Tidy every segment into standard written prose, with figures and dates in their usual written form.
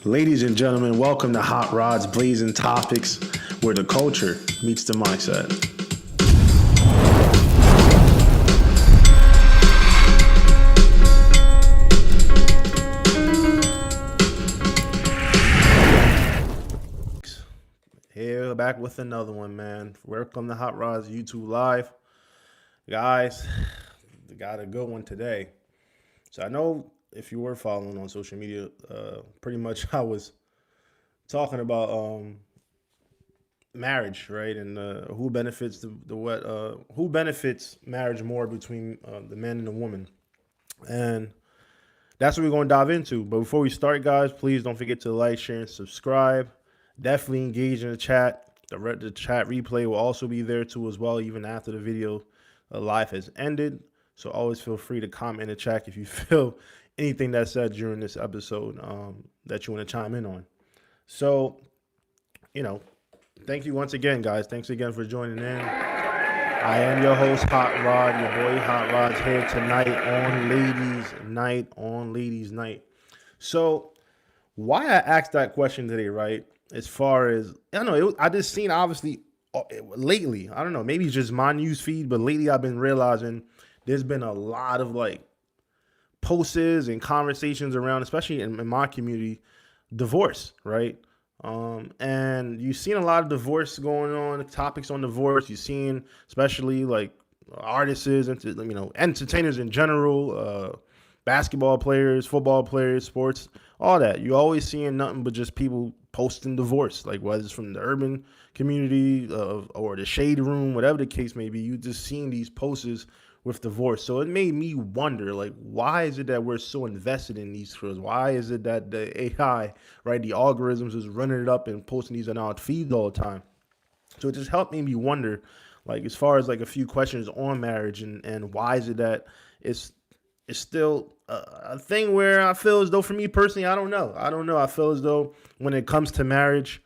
Ladies and gentlemen, welcome to Hot Rods Blazing Topics, where the culture meets the mindset. Here, back with another one, man. Welcome to Hot Rods YouTube Live. Guys, we got a good one today. So I know if you were following on social media, pretty much I was talking about marriage, right? And who benefits who benefits marriage more between the man and the woman. And that's what we're going to dive into. But before we start, guys, please don't forget to like, share, and subscribe. Definitely engage in the chat. The chat replay will also be there too as well, even after the video live has ended. So always feel free to comment in the chat if you feel anything that's said during this episode that you want to chime in on. So, thank you once again, guys. Thanks again for joining in. I am your host, Hot Rod, your boy Hot Rod's here tonight on Ladies Night. So, why I asked that question today, right? As far as, I just seen obviously lately, I don't know, maybe it's just my news feed, but lately I've been realizing there's been a lot of posts and conversations around, especially in my community, divorce, right? And you've seen a lot of divorce going on, topics on divorce. You've seen especially artists, entertainers in general, basketball players, football players, sports, all that. You're always seeing nothing but just people posting divorce, whether it's from the urban community or the shade room, whatever the case may be. You just seeing these posts with divorce. So it made me wonder, why is it that we're so invested in these thrills? Why is it that the AI, right, the algorithms is running it up and posting these on our feeds all the time? So it just helped me wonder, as far as a few questions on marriage and why is it that it's still a thing where I feel as though, for me personally, I don't know. I feel as though when it comes to marriage,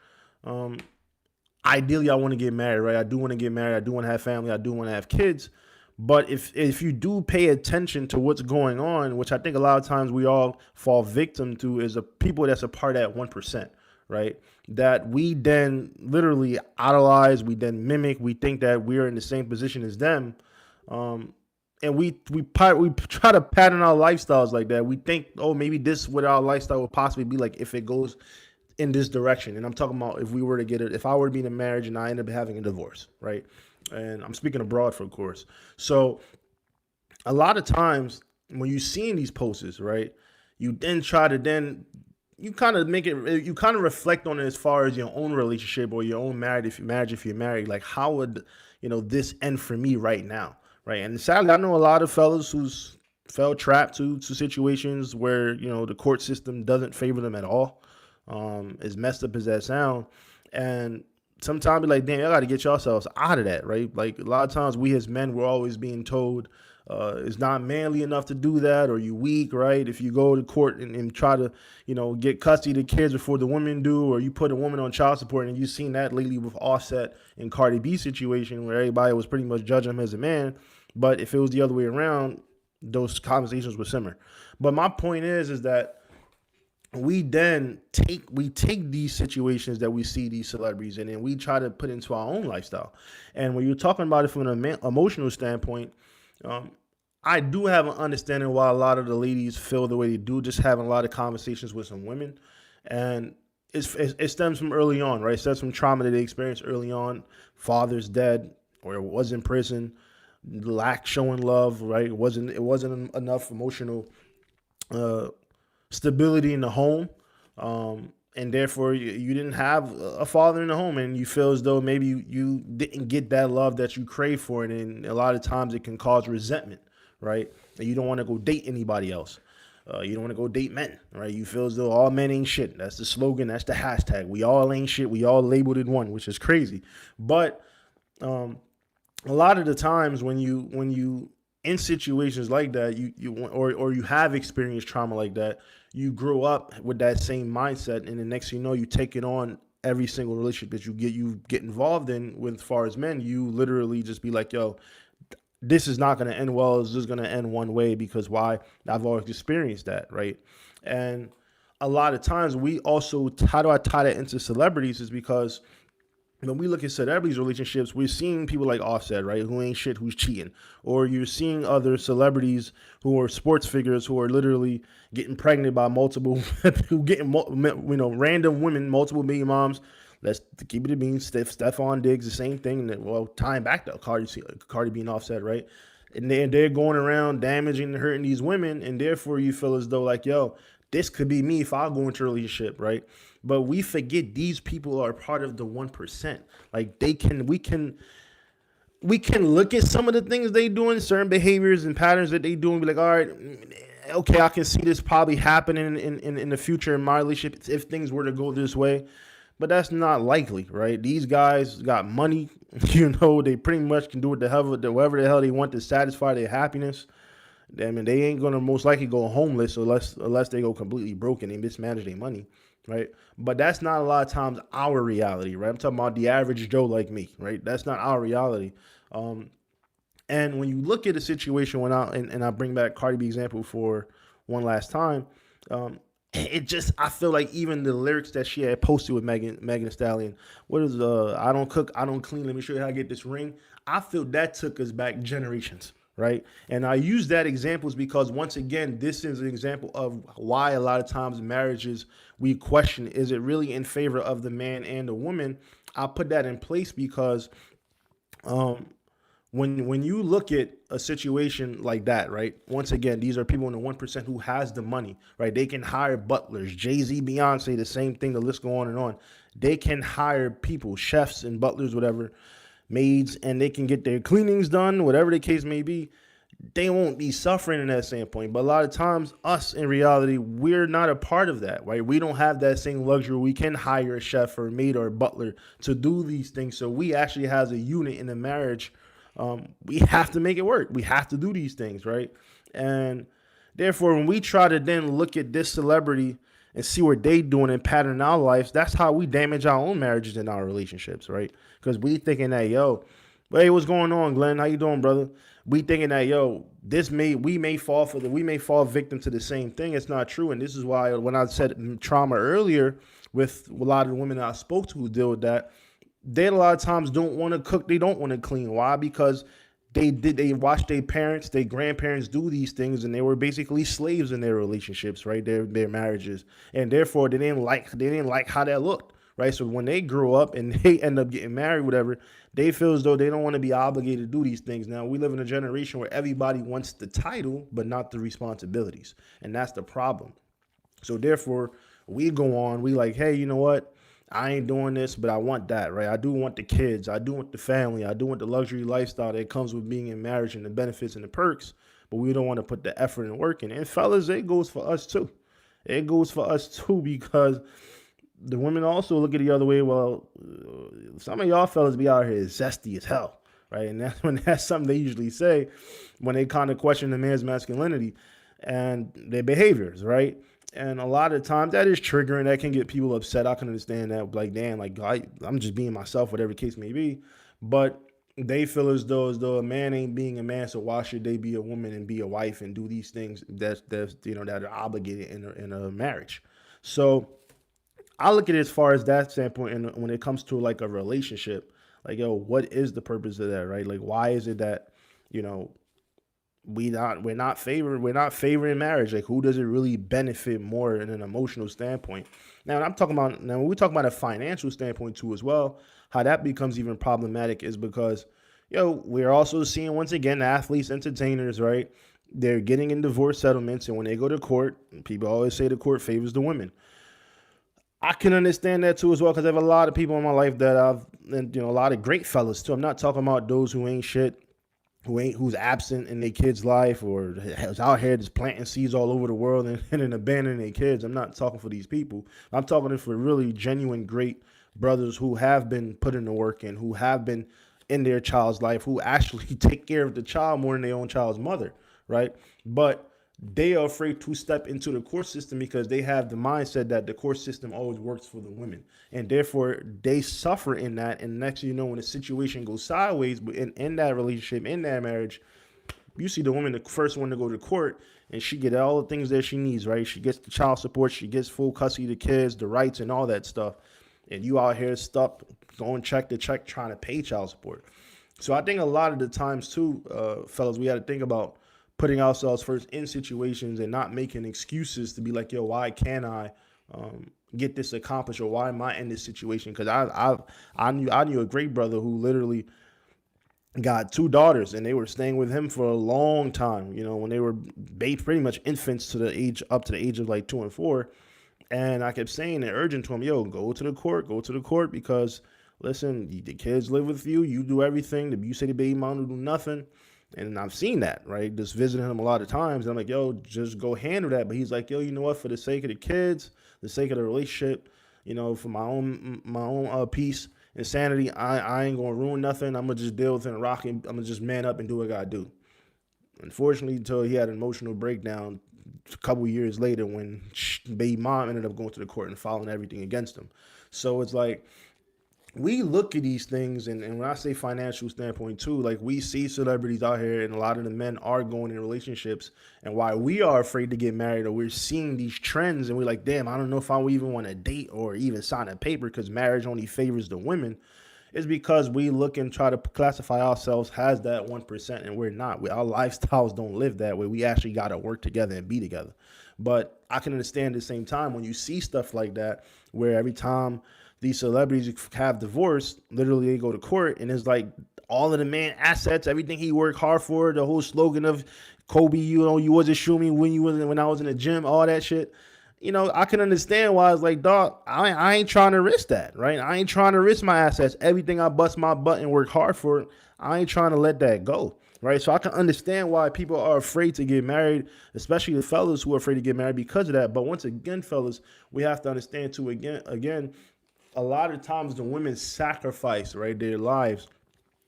ideally I want to get married, right? I do want to get married. I do want to have family. I do want to have kids. But if you do pay attention to what's going on, which I think a lot of times we all fall victim to, is people that's a part of that 1%, right? That we then literally idolize, we then mimic, we think that we're in the same position as them. And we try to pattern our lifestyles like that. We think, oh, maybe this what our lifestyle would possibly be like if it goes in this direction. And I'm talking about if I were to be in a marriage and I end up having a divorce, right? And I'm speaking abroad, of course. So a lot of times when you're seeing these posts, right, you then you kind of reflect on it as far as your own relationship or your own marriage. If you're married, how would, this end for me right now? Right. And sadly, I know a lot of fellas who's fell trapped to situations where, the court system doesn't favor them at all. As messed up as that sound. And sometimes be like, damn, y'all got to get yourselves out of that, right? A lot of times we as men, we're always being told it's not manly enough to do that, or you weak, right? If you go to court and try to, get custody of the kids before the women do, or you put a woman on child support, and you've seen that lately with Offset and Cardi B situation where everybody was pretty much judging him as a man. But if it was the other way around, those conversations would simmer. But my point is that we take these situations that we see these celebrities in, and we try to put into our own lifestyle. And when you're talking about it from an emotional standpoint, I do have an understanding why a lot of the ladies feel the way they do, just having a lot of conversations with some women. And it stems from early on, right? It stems from trauma that they experienced early on. Father's dead or was in prison, lack showing love, right? It wasn't enough emotional stability in the home, and therefore you didn't have a father in the home, and you feel as though maybe you didn't get that love that you crave for it, and a lot of times it can cause resentment, right? And you don't want to go date anybody else. You don't want to go date men, right? You feel as though all men ain't shit. That's the slogan. That's the hashtag. We all ain't shit. We all labeled in one, which is crazy. But a lot of the times when you in situations like that, you have experienced trauma like that, you grow up with that same mindset, and the next thing you know, you take it on every single relationship that you get involved in with, as far as men, you literally just be like, yo, this is not going to end well. It's just going to end one way, because why? I've always experienced that, right? And a lot of times we also, how do I tie that into celebrities, is because when we look at celebrities relationships, we're seeing people like Offset, right, who ain't shit, who's cheating, or you're seeing other celebrities who are sports figures who are literally getting pregnant by multiple, who getting random women, multiple baby moms. Let's keep it a bean. Stephon Diggs, the same thing. Well, tying back to Cardi being Offset, right? And they're going around damaging and hurting these women, and therefore you feel as though like, yo, this could be me if I go into a relationship, right? But we forget these people are part of the 1%. Like we can look at some of the things they doing, certain behaviors and patterns that they do, and be like, all right, okay, I can see this probably happening in the future in my relationship if things were to go this way. But that's not likely, right? These guys got money, they pretty much can do whatever the hell they want to satisfy their happiness. I mean, they ain't gonna most likely go homeless unless they go completely broke and they mismanage their money, right? But that's not a lot of times our reality, right? I'm talking about the average Joe like me, right? That's not our reality. And when you look at a situation and I bring back Cardi B example for one last time, I feel like even the lyrics that she had posted with Megan Thee Stallion, what is I don't cook, I don't clean, let me show you how I get this ring. I feel that took us back generations, right? And I use that examples because once again, this is an example of why a lot of times marriages we question, is it really in favor of the man and the woman? I put that in place because when you look at a situation like that, right? Once again, these are people in the 1% who has the money, right? They can hire butlers, Jay-Z, Beyonce, the same thing, the list go on and on. They can hire people, chefs and butlers, whatever, maids, and they can get their cleanings done, whatever the case may be. They won't be suffering in that standpoint. But a lot of times, us in reality, we're not a part of that, right? We don't have that same luxury. We can hire a chef or a maid or a butler to do these things. So we actually has a unit in the marriage. We have to make it work. We have to do these things, right? And therefore, when we try to then look at this celebrity and see what they doing and pattern our lives, that's how we damage our own marriages and our relationships, right? Because we thinking that, yo, hey, what's going on, Glenn? How you doing, brother? We thinking that, yo, we may fall victim to the same thing. It's not true. And this is why when I said trauma earlier with a lot of the women that I spoke to who deal with that, they a lot of times don't want to cook. They don't want to clean. Why? Because they watched their parents, their grandparents do these things, and they were basically slaves in their relationships, right? Their marriages, and therefore they didn't like how that looked, right? So when they grow up and they end up getting married, whatever, they feel as though they don't want to be obligated to do these things. Now we live in a generation where everybody wants the title, but not the responsibilities, and that's the problem. So therefore, we go on. We like, hey, you know what? I ain't doing this, but I want that, right? I do want the kids. I do want the family. I do want the luxury lifestyle that comes with being in marriage and the benefits and the perks, but we don't want to put the effort and work in. And fellas, it goes for us too. It goes for us too because the women also look at the other way. Well, some of y'all fellas be out here zesty as hell, right? And that's something they usually say when they kind of question the man's masculinity and their behaviors, right? And a lot of times that is triggering. That can get people upset. I can understand that. Like, damn, like I'm just being myself, whatever the case may be. But they feel as though a man ain't being a man, so why should they be a woman and be a wife and do these things that are obligated in a marriage? So I look at it as far as that standpoint, and when it comes to like a relationship, like, yo, what is the purpose of that, right? Like, why is it that we're not favoring marriage? Like, who does it really benefit more in an emotional standpoint? Now when we talk about a financial standpoint too as well, how that becomes even problematic is because, we're also seeing once again athletes, entertainers, right? They're getting in divorce settlements, and when they go to court, people always say the court favors the women. I can understand that too as well because I have a lot of people in my life and a lot of great fellas too. I'm not talking about those who ain't shit, who's absent in their kids' life or is out here just planting seeds all over the world and then abandoning their kids. I'm not talking for these people. I'm talking for really genuine great brothers who have been put in the work and who have been in their child's life, who actually take care of the child more than their own child's mother, right? But they are afraid to step into the court system because they have the mindset that the court system always works for the women. And therefore, they suffer in that. And next thing you know, when the situation goes sideways in that relationship, in that marriage, You see the woman, the first one to go to court, and she get all the things that she needs, right? She gets the child support, she gets full custody of the kids, the rights, and all that stuff. And you out here stuck going check to check trying to pay child support. So I think a lot of the times too, fellas, we got to think about putting ourselves first in situations and not making excuses to be like, yo, why can't I get this accomplished, or why am I in this situation? Because I knew a great brother who literally got two daughters, and they were staying with him for a long time. You know, when they were pretty much infants to the age up to the age of like 2 and 4. And I kept saying and urging to him, yo, go to the court, because listen, the kids live with you. You do everything. You say the baby mom will do nothing. And I've seen that, right? Just visiting him a lot of times. And I'm like, yo, just go handle that. But he's like, yo, you know what? For the sake of the kids, the sake of the relationship, you know, for my own peace and sanity, I ain't going to ruin nothing. I'm going to just deal with it and rock it. I'm going to just man up and do what I got to do. Unfortunately, until he had an emotional breakdown a couple years later when baby mom ended up going to the court and filing everything against him. So it's like, we look at these things, and when I say financial standpoint too, like we see celebrities out here, and a lot of the men are going in relationships, and why we are afraid to get married, or we're seeing these trends, and we're like, damn, I don't know if I would even want to date or even sign a paper because marriage only favors the women, is because we look and try to classify ourselves as that 1%, and we're not. Our lifestyles don't live that way. We actually got to work together and be together. But I can understand at the same time when you see stuff like that, where every time these celebrities have divorced, literally they go to court, and it's like all of the man assets, everything he worked hard for, the whole slogan of Kobe, you know, you wasn't shooting me when I was in the gym, all that shit. You know, I can understand why it's like, dog, I ain't trying to risk that, right? I ain't trying to risk my assets. Everything I bust my butt and work hard for, I ain't trying to let that go, right? So I can understand why people are afraid to get married, especially the fellas who are afraid to get married because of that. But once again, fellas, we have to understand too, again, a lot of times the women sacrifice, right, their lives,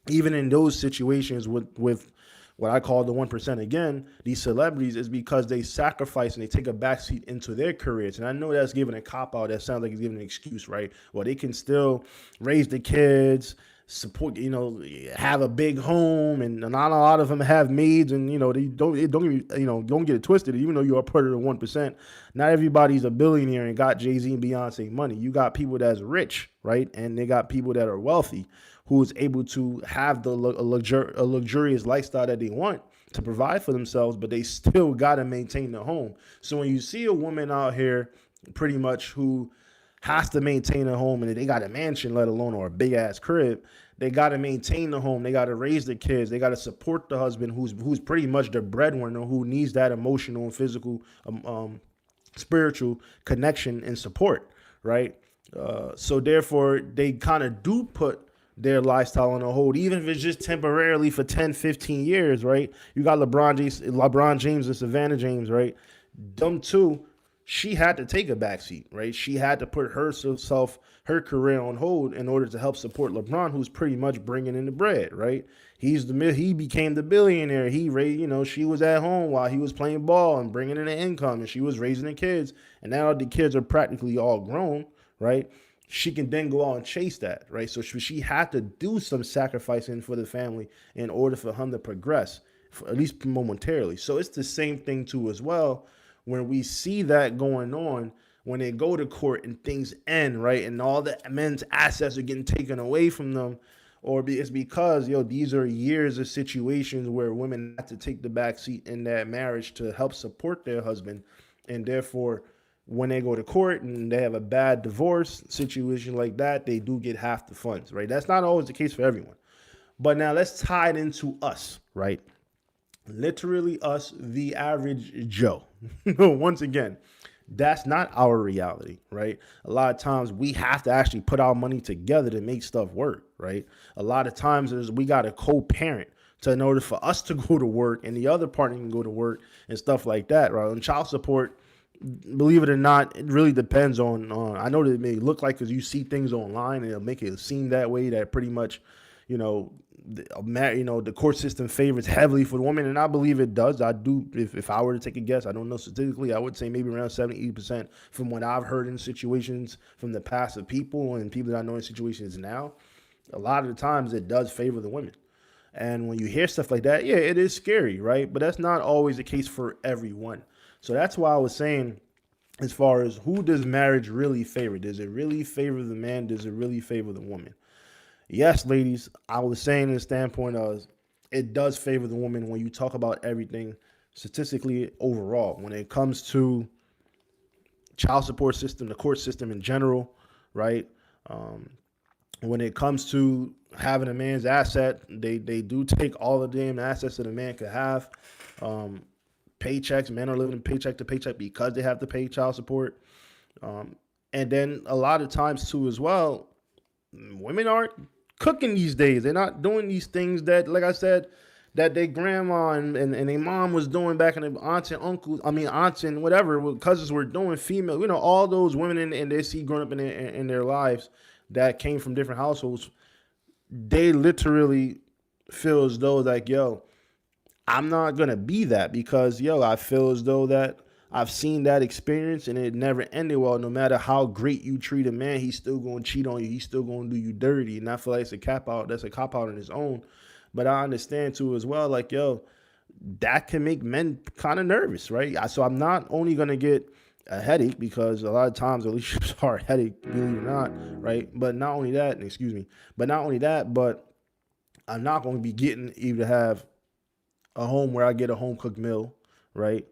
even in those situations with what I call the 1%, again, these celebrities, is because they sacrifice and they take a backseat into their careers. And I know that's giving a cop-out. That sounds like it's giving an excuse, right? Well, they can still raise the kids, support, you know, have a big home, and not a lot of them have maids, and, you know, they don't get it twisted. Even though you're a part of the 1%, not everybody's a billionaire and got Jay-Z and Beyonce money. You got people that's rich, right? And they got people that are wealthy, who is able to have a luxurious lifestyle that they want to provide for themselves, but they still got to maintain the home. So when you see a woman out here pretty much who has to maintain a home, and they got a mansion, let alone, or a big ass crib, they got to maintain the home. They got to raise the kids. They got to support the husband who's pretty much the breadwinner, who needs that emotional and physical, spiritual connection and support, right? So therefore, they kind of do put their lifestyle on a hold, even if it's just temporarily for 10, 15 years, right? You got LeBron James and Savannah James, right? Them two, she had to take a backseat, right? She had to put her career on hold in order to help support LeBron, who's pretty much bringing in the bread, right? He became the billionaire. She was at home while he was playing ball and bringing in the income, and she was raising the kids. And now the kids are practically all grown, right? She can then go out and chase that, right? So she had to do some sacrificing for the family in order for him to progress, at least momentarily. So it's the same thing too as well. When we see that going on, when they go to court and things end, right, and all the men's assets are getting taken away from them, it's because, these are years of situations where women have to take the back seat in that marriage to help support their husband, and therefore, when they go to court and they have a bad divorce situation like that, they do get half the funds, right? That's not always the case for everyone. But now let's tie it into us, right? Literally us, the average Joe. Once again, that's not our reality, right? A lot of times we have to actually put our money together to make stuff work, right? A lot of times we got a co-parent in order for us to go to work and the other partner can go to work and stuff like that, right? And child support, believe it or not, it really depends on I know that it may look like, because you see things online and it'll make it seem that way, that pretty much, the court system favors heavily for the woman, and I believe it does. I do. If I were to take a guess, I don't know statistically, I would say maybe around 70-80% from what I've heard in situations from the past of people and people that I know in situations now. A lot of the times it does favor the women. And when you hear stuff like that, yeah, it is scary, right? But that's not always the case for everyone. So that's why I was saying, as far as who does marriage really favor? Does it really favor the man? Does it really favor the woman? Yes, ladies, I was saying in the standpoint of it does favor the woman when you talk about everything statistically overall. When it comes to child support system, the court system in general, right? Um, when it comes to having a man's asset, they do take all the damn assets that a man could have. Um, Paychecks, men are living paycheck to paycheck because they have to pay child support. Um, and then a lot of times too, as well, women aren't cooking these days. They're not doing these things that, like I said, that their grandma and their mom was doing back in the aunts and uncles, aunts and whatever, cousins were doing, female, all those women and they see growing up in their lives that came from different households, they literally feel as though like, yo, I'm not gonna be that because yo, I feel as though that I've seen that experience and it never ended well. No matter how great you treat a man, he's still gonna cheat on you. He's still gonna do you dirty. And I feel like it's a cap out. That's a cop out on its own. But I understand too as well, like yo, that can make men kind of nervous, right? So I'm not only gonna get a headache because a lot of times relationships are a headache, believe it or not, right? But not only that, excuse me, but not only that, but I'm not going to be getting even to have a home where I get a home cooked meal, right?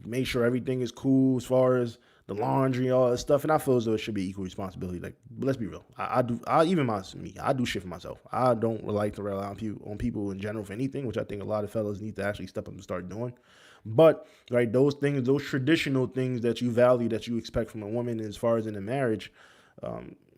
Make sure everything is cool as far as the laundry, all that stuff. And I feel as though it should be equal responsibility. Like, but let's be real. I do shit for myself. I don't like to rely on people in general for anything, which I think a lot of fellas need to actually step up and start doing. But right, those things, those traditional things that you value, that you expect from a woman, as far as in a marriage,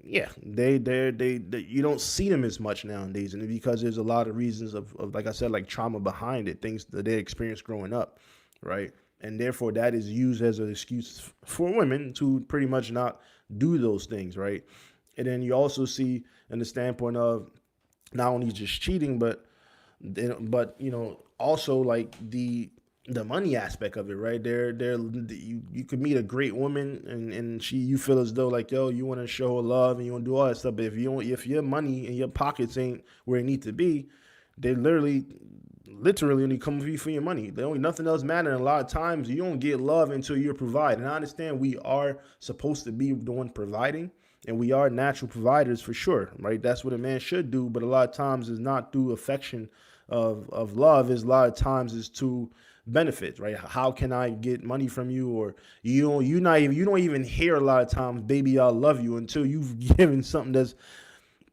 yeah, they you don't see them as much nowadays, and because there's a lot of reasons of like I said, like trauma behind it, things that they experienced growing up, right? And therefore that is used as an excuse for women to pretty much not do those things, right? And then you also see in the standpoint of not only just cheating, but also like the money aspect of it, right? You could meet a great woman and you feel as though like, yo, you want to show her love and you want to do all that stuff, but if your money and your pockets ain't where it need to be, they literally only come for you for your money. They only nothing else matter. And a lot of times you don't get love until you're providing. And I understand we are supposed to be the one providing, and we are natural providers for sure, right? That's what a man should do. But a lot of times is not through affection of love. Is a lot of times is to benefits, right? How can I get money from you? Or you don't even hear a lot of times, baby, I love you, until you've given something that's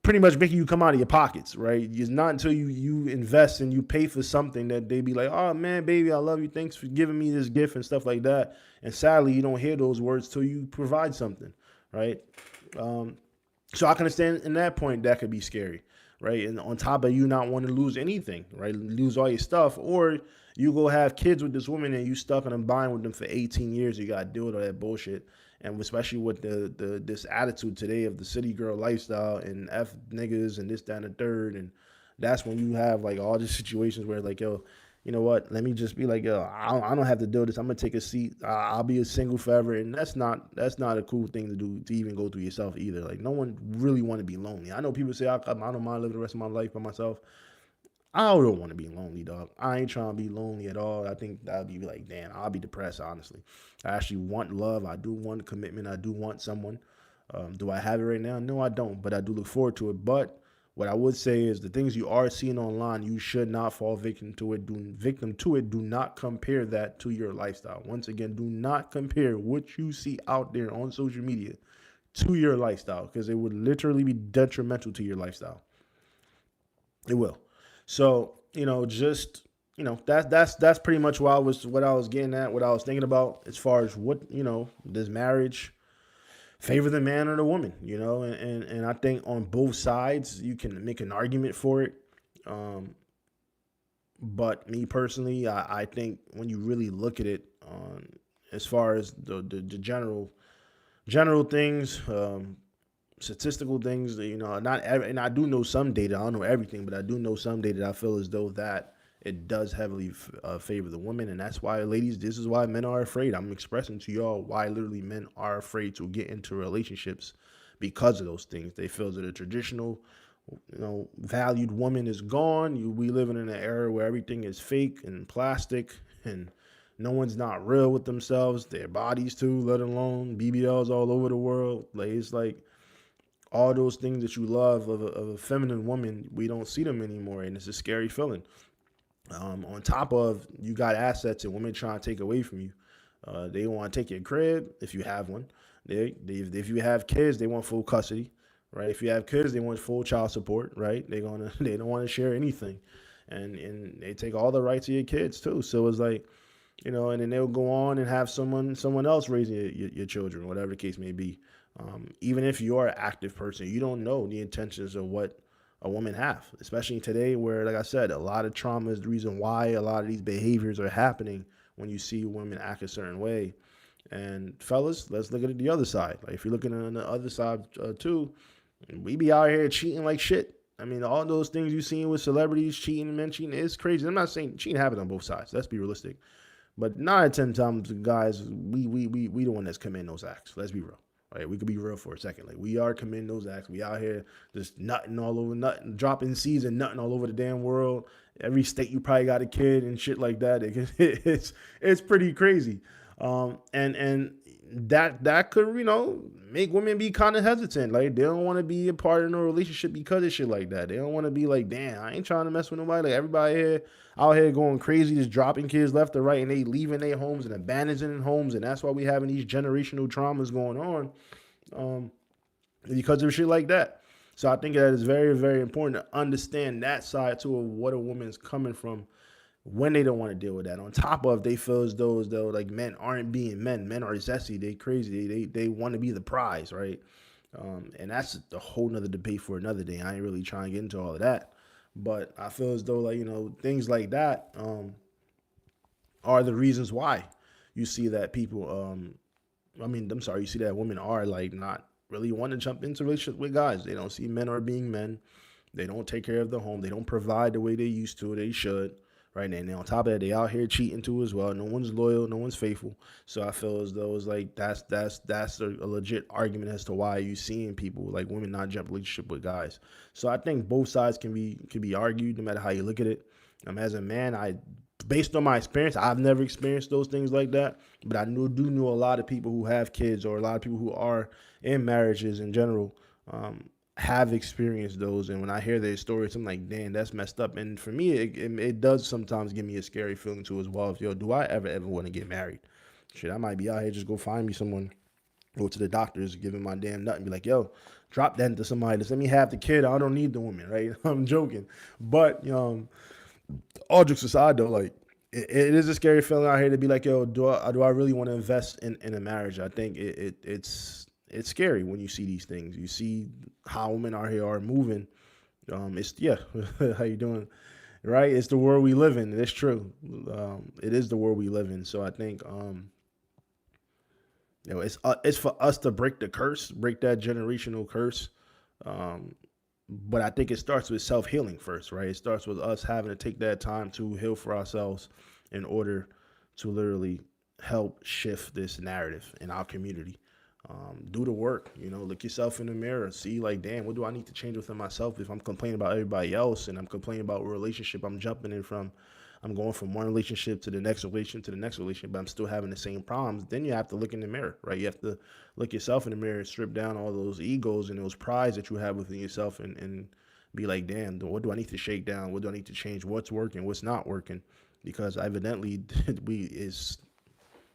pretty much making you come out of your pockets, right? It's not until you invest and you pay for something that they be like, oh man, baby, I love you. Thanks for giving me this gift and stuff like that. And sadly, you don't hear those words till you provide something, right? So I can understand in that point that could be scary, right? And on top of you not wanting to lose anything, right? Lose all your stuff, or you go have kids with this woman and you stuck in a bind with them for 18 years. You got to deal with all that bullshit. And especially with this attitude today of the city girl lifestyle and F niggas and this, that, and the third. And that's when you have like all these situations where like, yo, you know what? Let me just be like, yo, I don't have to do this. I'm gonna take a seat. I'll be a single forever, and that's not a cool thing to do, to even go through yourself either. Like no one really want to be lonely. I know people say I don't mind living the rest of my life by myself. I don't want to be lonely, dog. I ain't trying to be lonely at all. I think that'd be like, damn, I'll be depressed, honestly. I actually want love. I do want commitment. I do want someone. Do I have it right now? No, I don't, but I do look forward to it. But what I would say is the things you are seeing online, you should not fall victim to it. Do not compare that to your lifestyle. Once again, do not compare what you see out there on social media to your lifestyle, because it would literally be detrimental to your lifestyle. It will. So, that's pretty much what I was getting at, what I was thinking about as far as what, does marriage favor the man or the woman, and I think on both sides you can make an argument for it. But me personally, I think when you really look at it, as far as the general things, statistical things that, not every, and I do know some data. I don't know everything, but I do know some data that I feel as though that it does heavily favor the women. And that's why, ladies, this is why men are afraid. I'm expressing to y'all why literally men are afraid to get into relationships, because of those things. They feel that the traditional valued woman is gone. We living in an era where everything is fake and plastic, and no one's not real with themselves, their bodies too, let alone BBLs all over the world. Like, it's like all those things that you love of a feminine woman, we don't see them anymore, and it's a scary feeling. On top of, you got assets and women trying to take away from you. They want to take your crib if you have one. If you have kids, they want full custody, right? If you have kids, they want full child support, right? They don't want to share anything, and they take all the rights of your kids too. So it's like, and then they'll go on and have someone else raising your children, whatever the case may be. Even if you are an active person, you don't know the intentions of what a woman have, especially today where, like I said, a lot of trauma is the reason why a lot of these behaviors are happening when you see women act a certain way. And fellas, let's look at it the other side. Like, if you're looking on the other side too, we be out here cheating like shit. I mean, all those things you seen with celebrities cheating, men cheating, is crazy. I'm not saying cheating happens on both sides. Let's be realistic. But 9 out of 10 times, guys, we the one that's committing those acts. Let's be real. Right, we could be real for a second. Like, we are committing those acts. We out here just nutting all over, dropping seeds and nutting all over the damn world. Every state you probably got a kid and shit like that. It's pretty crazy. And that could, make women be kind of hesitant. Like, they don't want to be a part of no relationship because of shit like that. They don't want to be like, damn, I ain't trying to mess with nobody. Like, everybody here out here going crazy, just dropping kids left or right, and they leaving their homes and abandoning homes, and that's why we having these generational traumas going on, because of shit like that. So I think that is very, very important to understand that side too of what a woman's coming from when they don't want to deal with that. On top of, they feel as though like men aren't being men. Men are zesty. They crazy. They want to be the prize, right? And that's a whole nother debate for another day. I ain't really trying to get into all of that. But I feel as though, like, things like that are the reasons why you see that people, you see that women are, like, not really want to jump into relationships with guys. They don't see men are being men. They don't take care of the home. They don't provide the way they used to. They should. Right, and on top of that, they out here cheating too as well. No one's loyal, no one's faithful. So I feel as though it's like that's a legit argument as to why you seeing people like women not jump relationship with guys. So I think both sides can be argued no matter how you look at it. As a man, based on my experience, I've never experienced those things like that, but I do know a lot of people who have kids, or a lot of people who are in marriages in general. Have experienced those, and when I hear their stories, I'm like, damn, that's messed up. And for me, it does sometimes give me a scary feeling too as well. Do I ever want to get married? Shit, I might be out here, just go find me someone, go to the doctors, give him my damn nut, and be like, yo, drop that into somebody, just let me have the kid. I don't need the woman, right? I'm joking, but all jokes aside though, like, it is a scary feeling out here to be like, yo, do I really want to invest in a marriage? I think it's scary when you see these things. You see how women out here are moving. How you doing? Right? It's the world we live in. It's true. It is the world we live in. So I think, it's for us to break the curse, break that generational curse. But I think it starts with self-healing first, right? It starts with us having to take that time to heal for ourselves in order to literally help shift this narrative in our community. Do the work, look yourself in the mirror, see like, damn, what do I need to change within myself? If I'm complaining about everybody else and I'm complaining about a relationship I'm jumping in from, I'm going from one relationship to the next relationship, but I'm still having the same problems, then you have to look in the mirror, right? You have to look yourself in the mirror and strip down all those egos and those prides that you have within yourself, and be like, damn, what do I need to shake down? What do I need to change? What's working? What's not working? Because evidently is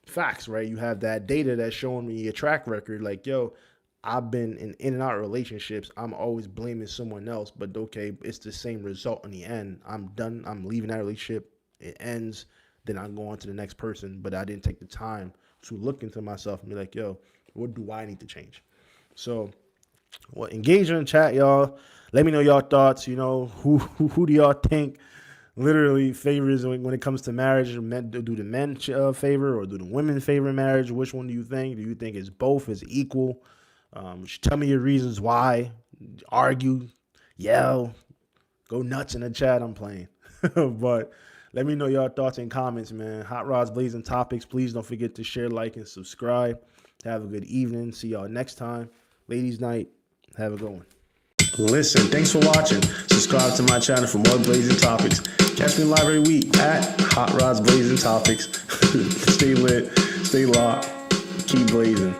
facts, right? You have that data that's showing me your track record. Like, yo, I've been in and out of relationships. I'm always blaming someone else, but okay, it's the same result in the end. I'm done. I'm leaving that relationship. It ends. Then I go on to the next person, but I didn't take the time to look into myself and be like, yo, what do I need to change? So, engage in the chat, y'all. Let me know y'all thoughts. Who do y'all think literally favors when it comes to marriage? Do the men favor, or do the women favor marriage? Which one do you think? Do you think it's both, is equal? Tell me your reasons why. Argue, yell, go nuts in the chat. I'm playing. But let me know your thoughts and comments, man. Hot Rods Blazing Topics. Please don't forget to share, like, and subscribe. Have a good evening. See y'all next time. Ladies' night. Have a good one. Listen, thanks for watching. Subscribe to my channel for more blazing topics. Catch me live every week at Hot Rod's Blazing Topics. Stay lit, stay locked, keep blazing.